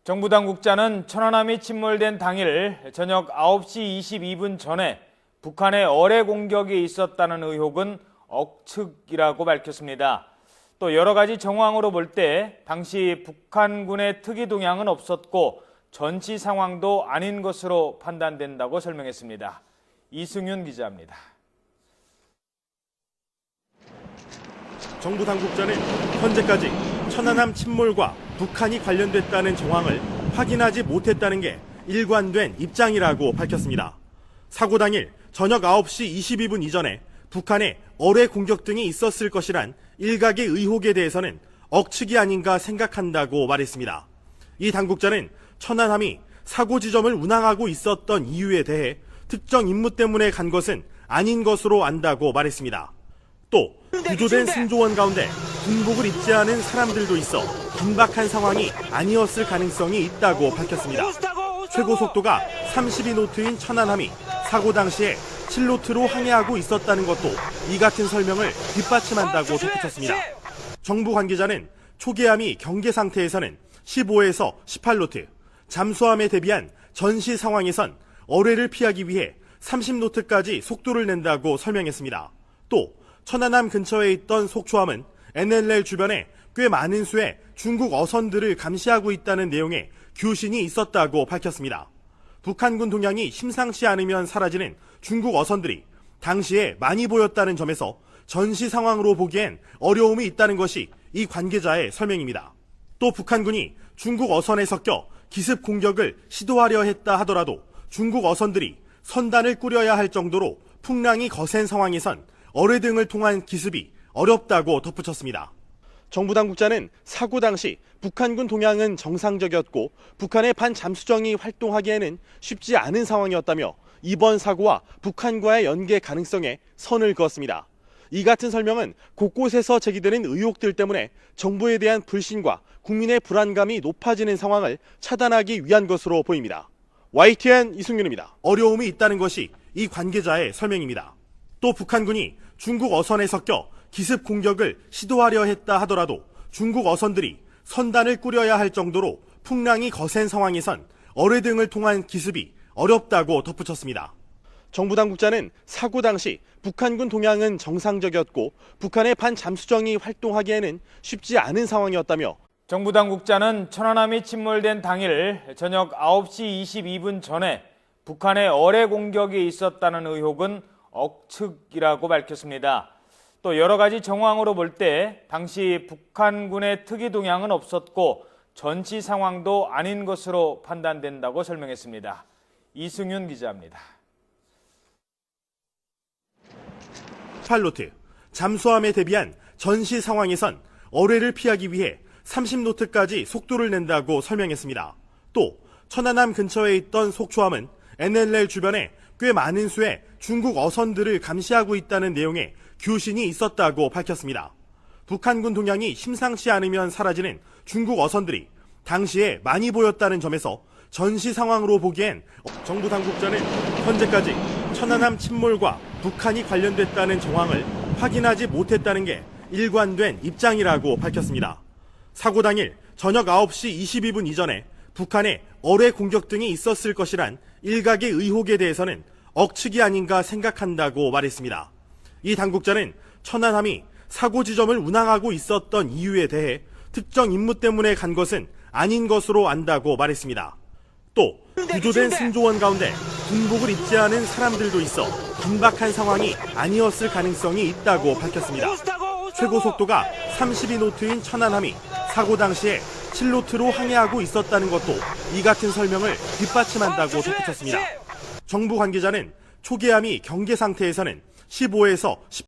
정부 당국자는 천안함이 침몰된 당일 저녁 9시 22분 전에 북한의 어뢰 공격이 있었다는 의혹은 억측이라고 밝혔습니다. 또 여러 가지 정황으로 볼 때 당시 북한군의 특이 동향은 없었고 전시 상황도 아닌 것으로 판단된다고 설명했습니다. 이승윤 기자입니다. 정부 당국자는 현재까지 천안함 침몰과 북한이 관련됐다는 정황을 확인하지 못했다는 게 일관된 입장이라고 밝혔습니다. 사고 당일 저녁 9시 22분 이전에 북한의 어뢰 공격 등이 있었을 것이란 일각의 의혹에 대해서는 억측이 아닌가 생각한다고 말했습니다. 이 당국자는 천안함이 사고 지점을 운항하고 있었던 이유에 대해 특정 임무 때문에 간 것은 아닌 것으로 안다고 말했습니다. 또 구조된 승조원 가운데 군복을 입지 않은 사람들도 있어 긴박한 상황이 아니었을 가능성이 있다고 밝혔습니다. 최고 속도가 32노트인 천안함이 사고 당시에 7노트로 항해하고 있었다는 것도 이 같은 설명을 뒷받침한다고 덧붙였습니다. 정부 관계자는 초계함이 경계 상태에서는 15에서 18노트, 잠수함에 대비한 전시 상황에선 어뢰를 피하기 위해 30노트까지 속도를 낸다고 설명했습니다. 또 천안함 근처에 있던 속초함은 NLL 주변에 꽤 많은 수의 중국 어선들을 감시하고 있다는 내용의 교신이 있었다고 밝혔습니다. 북한군 동향이 심상치 않으면 사라지는 중국 어선들이 당시에 많이 보였다는 점에서 전시 상황으로 보기엔 어려움이 있다는 것이 이 관계자의 설명입니다. 또 북한군이 중국 어선에 섞여 기습 공격을 시도하려 했다 하더라도 중국 어선들이 선단을 꾸려야 할 정도로 풍랑이 거센 상황에선 어뢰 등을 통한 기습이 어렵다고 덧붙였습니다. 정부 당국자는 사고 당시 북한군 동향은 정상적이었고 북한의 반잠수정이 활동하기에는 쉽지 않은 상황이었다며 이번 사고와 북한과의 연계 가능성에 선을 그었습니다. 이 같은 설명은 곳곳에서 제기되는 의혹들 때문에 정부에 대한 불신과 국민의 불안감이 높아지는 상황을 차단하기 위한 것으로 보입니다. YTN 이승윤입니다. 어려움이 있다는 것이 이 관계자의 설명입니다. 또 북한군이 중국 어선에 섞여 기습 공격을 시도하려 했다 하더라도 중국 어선들이 선단을 꾸려야 할 정도로 풍랑이 거센 상황에선 어뢰 등을 통한 기습이 어렵다고 덧붙였습니다. 정부 당국자는 사고 당시 북한군 동향은 정상적이었고 북한의 반잠수정이 활동하기에는 쉽지 않은 상황이었다며 정부 당국자는 천안함이 침몰된 당일 저녁 9시 22분 전에 북한의 어뢰 공격이 있었다는 의혹은 억측이라고 밝혔습니다. 또 여러 가지 정황으로 볼 때 당시 북한군의 특이 동향은 없었고 전시 상황도 아닌 것으로 판단된다고 설명했습니다. 이승윤 기자입니다. 18노트, 잠수함에 대비한 전시 상황에선 어뢰를 피하기 위해 30노트까지 속도를 낸다고 설명했습니다. 또 천안함 근처에 있던 속초함은 NLL 주변에 꽤 많은 수의 중국 어선들을 감시하고 있다는 내용의 교신이 있었다고 밝혔습니다. 북한군 동향이 심상치 않으면 사라지는 중국 어선들이 당시에 많이 보였다는 점에서 전시 상황으로 보기엔 정부 당국자는 현재까지 천안함 침몰과 북한이 관련됐다는 정황을 확인하지 못했다는 게 일관된 입장이라고 밝혔습니다. 사고 당일 저녁 9시 22분 이전에 북한의 어뢰 공격 등이 있었을 것이란 일각의 의혹에 대해서는 억측이 아닌가 생각한다고 말했습니다. 이 당국자는 천안함이 사고 지점을 운항하고 있었던 이유에 대해 특정 임무 때문에 간 것은 아닌 것으로 안다고 말했습니다. 또 구조된 승조원 가운데 군복을 입지 않은 사람들도 있어 긴박한 상황이 아니었을 가능성이 있다고 밝혔습니다. 최고 속도가 32노트인 천안함이 사고 당시에 7노트로 항해하고 있었다는 것도 이 같은 설명을 뒷받침한다고 덧붙였습니다. 정부 관계자는 초계함이 경계 상태에서는 15에서 18